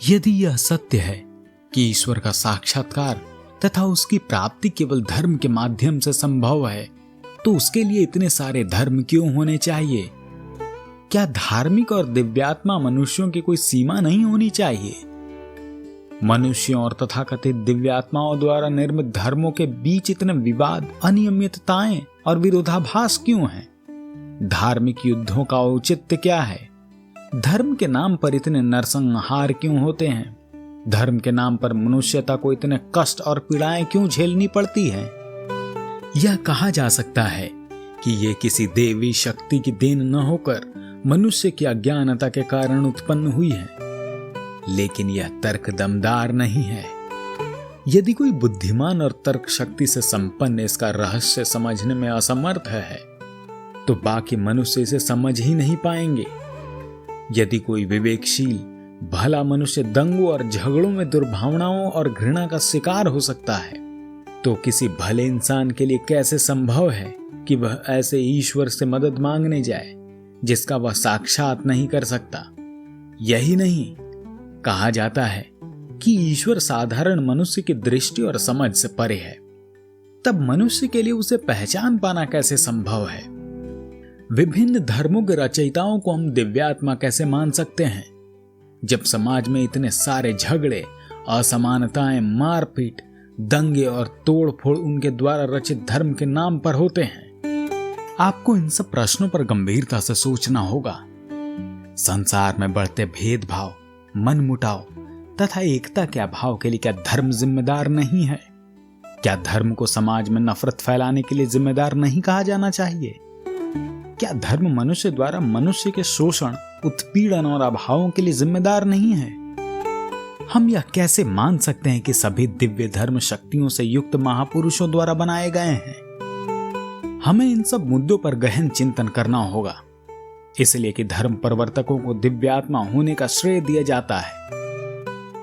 यदि यह सत्य है कि ईश्वर का साक्षात्कार तथा उसकी प्राप्ति केवल धर्म के माध्यम से संभव है, तो उसके लिए इतने सारे धर्म क्यों होने चाहिए? क्या धार्मिक और दिव्यात्मा मनुष्यों की कोई सीमा नहीं होनी चाहिए? मनुष्यों और तथाकथित दिव्यात्माओं द्वारा निर्मित धर्मों के बीच इतने विवाद, अनियमितताएं और विरोधाभास क्यों हैं? धार्मिक युद्धों का औचित्य क्या है? धर्म के नाम पर इतने नरसंहार क्यों होते हैं? धर्म के नाम पर मनुष्यता को इतने कष्ट और पीड़ाएं क्यों झेलनी पड़ती है? यह कहा जा सकता है कि ये किसी देवी शक्ति की देन न होकर मनुष्य की अज्ञानता के कारण उत्पन्न हुई है, लेकिन यह तर्क दमदार नहीं है। यदि कोई बुद्धिमान और तर्क शक्ति से संपन्न इसका रहस्य समझने में असमर्थ है, तो बाकी मनुष्य इसे समझ ही नहीं पाएंगे। यदि कोई विवेकशील भला मनुष्य दंगों और झगड़ों में दुर्भावनाओं और घृणा का शिकार हो सकता है, तो किसी भले इंसान के लिए कैसे संभव है कि वह ऐसे ईश्वर से मदद मांगने जाए जिसका वह साक्षात नहीं कर सकता? यही नहीं, कहा जाता है कि ईश्वर साधारण मनुष्य की दृष्टि और समझ से परे है। तब मनुष्य के लिए उसे पहचान पाना कैसे संभव है? विभिन्न धर्मों के रचयिताओं को हम दिव्यात्मा कैसे मान सकते हैं, जब समाज में इतने सारे झगड़े, असमानताएं, मारपीट, दंगे और तोड़फोड़ उनके द्वारा रचित धर्म के नाम पर होते हैं? आपको इन सब प्रश्नों पर गंभीरता से सोचना होगा। संसार में बढ़ते भेदभाव, मनमुटाव तथा एकता के अभाव के लिए क्या धर्म जिम्मेदार नहीं है? क्या धर्म को समाज में नफरत फैलाने के लिए जिम्मेदार नहीं कहा जाना चाहिए? क्या धर्म मनुष्य द्वारा मनुष्य के शोषण, उत्पीड़न और अभावों के लिए जिम्मेदार नहीं है? हम यह कैसे मान सकते हैं कि सभी दिव्य धर्म शक्तियों से युक्त महापुरुषों द्वारा बनाए गए हैं? हमें इन सब मुद्दों पर गहन चिंतन करना होगा, इसलिए कि धर्म प्रवर्तकों को दिव्यात्मा होने का श्रेय दिया जाता है।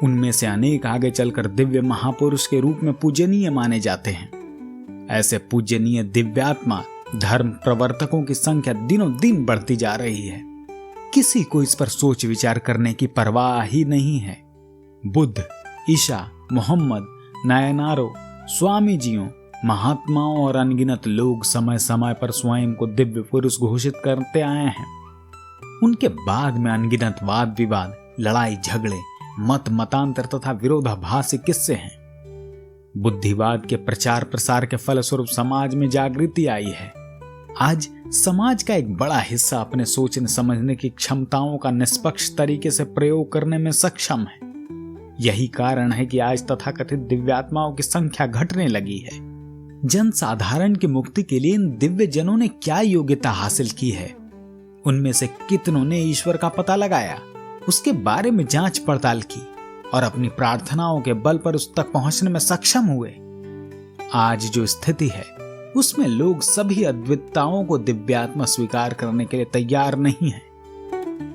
उनमें से अनेक आगे चलकर दिव्य महापुरुष के रूप में पूजनीय माने जाते हैं। ऐसे पूजनीय दिव्यात्मा धर्म प्रवर्तकों की संख्या दिनों दिन बढ़ती जा रही है। किसी को इस पर सोच विचार करने की परवाह ही नहीं है। बुद्ध, ईसा, मोहम्मद, नायनारो, स्वामी जियों, महात्माओं और अनगिनत लोग समय समय पर स्वयं को दिव्य पुरुष घोषित करते आए हैं। उनके बाद में अनगिनत वाद विवाद, लड़ाई झगड़े, मत मतांतर तथा विरोधाभासी किस्से हैं। बुद्धिवाद के प्रचार प्रसार के फलस्वरूप समाज में जागृति आई है। आज समाज का एक बड़ा हिस्सा अपने सोचने समझने की क्षमताओं का निष्पक्ष तरीके से प्रयोग करने में सक्षम है। यही कारण है कि आज तथाकथित दिव्यात्माओं की संख्या घटने लगी है। जन साधारण की मुक्ति के लिए इन दिव्य जनों ने क्या योग्यता हासिल की है? उनमें से कितनों ने ईश्वर का पता लगाया, उसके बारे में जांच पड़ताल की और अपनी प्रार्थनाओं के बल पर उस तक पहुंचने में सक्षम हुए? आज जो स्थिति है उसमें लोग सभी अद्वितताओं को दिव्यात्मा स्वीकार करने के लिए तैयार नहीं है।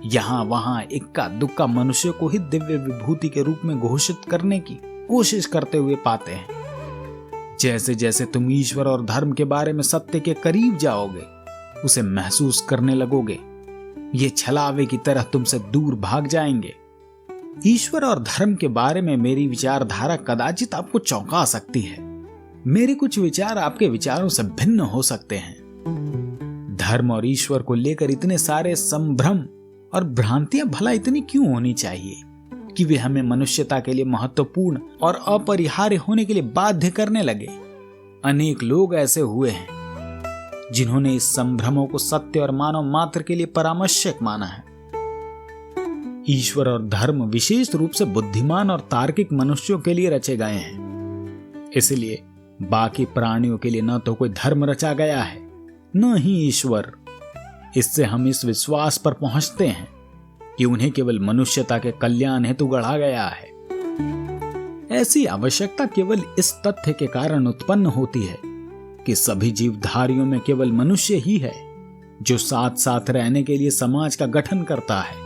यहां वहां इक्का दुक्का मनुष्य को ही दिव्य विभूति के रूप में घोषित करने की कोशिश करते हुए पाते हैं। जैसे जैसे तुम ईश्वर और धर्म के बारे में सत्य के करीब जाओगे, उसे महसूस करने लगोगे, ये छलावे की तरह तुमसे दूर भाग जाएंगे। ईश्वर और धर्म के बारे में मेरी विचारधारा कदाचित आपको चौंका सकती है। मेरे कुछ विचार आपके विचारों से भिन्न हो सकते हैं। धर्म और ईश्वर को लेकर इतने सारे संभ्रम और भ्रांतियां भला इतनी क्यों होनी चाहिए कि वे हमें मनुष्यता के लिए महत्वपूर्ण और अपरिहार्य होने के लिए बाध्य करने लगे? अनेक लोग ऐसे हुए हैं जिन्होंने इस संभ्रमों को सत्य और मानव मात्र के लिए परामर्शक माना है। ईश्वर और धर्म विशेष रूप से बुद्धिमान और तार्किक मनुष्यों के लिए रचे गए हैं। इसलिए बाकी प्राणियों के लिए न तो कोई धर्म रचा गया है, न ही ईश्वर। इससे हम इस विश्वास पर पहुंचते हैं कि उन्हें केवल मनुष्यता के कल्याण हेतु गढ़ा गया है। ऐसी आवश्यकता केवल इस तथ्य के कारण उत्पन्न होती है कि सभी जीवधारियों में केवल मनुष्य ही है जो साथ साथ रहने के लिए समाज का गठन करता है।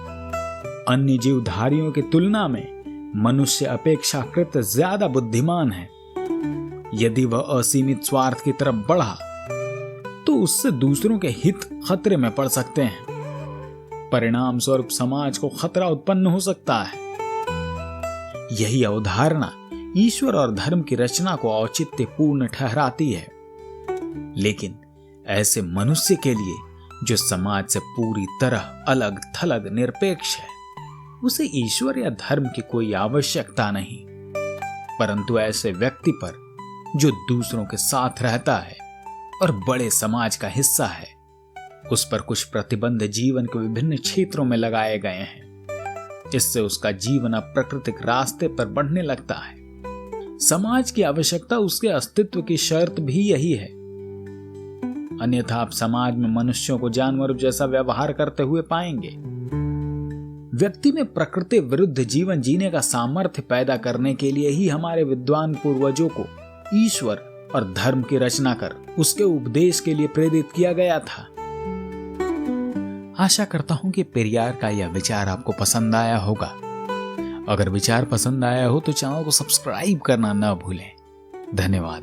अन्य जीवधारियों की तुलना में मनुष्य अपेक्षाकृत ज्यादा बुद्धिमान है। यदि वह असीमित स्वार्थ की तरफ बढ़ा तो उससे दूसरों के हित खतरे में पड़ सकते हैं। परिणाम स्वरूप समाज को खतरा उत्पन्न हो सकता है। यही अवधारणा ईश्वर और धर्म की रचना को औचित्यपूर्ण ठहराती है। लेकिन ऐसे मनुष्य के लिए जो समाज से पूरी तरह अलग थलग निरपेक्ष है, उसे ईश्वर या धर्म की कोई आवश्यकता नहीं। परंतु ऐसे व्यक्ति पर जो दूसरों के साथ रहता है और बड़े समाज का हिस्सा है, उस पर कुछ प्रतिबंध जीवन के विभिन्न क्षेत्रों में लगाए गए हैं। इससे उसका जीवन अब प्राकृतिक रास्ते पर बढ़ने लगता है। समाज की आवश्यकता उसके अस्तित्व की शर्त भी यही है। अन्यथा आप समाज में मनुष्यों को जानवरों जैसा व्यवहार करते हुए पाएंगे। व्यक्ति में प्रकृति विरुद्ध जीवन जीने का सामर्थ्य पैदा करने के लिए ही हमारे विद्वान पूर्वजों को ईश्वर और धर्म की रचना कर उसके उपदेश के लिए प्रेरित किया गया था। आशा करता हूं कि पेरियार का यह विचार आपको पसंद आया होगा। अगर विचार पसंद आया हो तो चैनल को सब्सक्राइब करना न भूलें। धन्यवाद।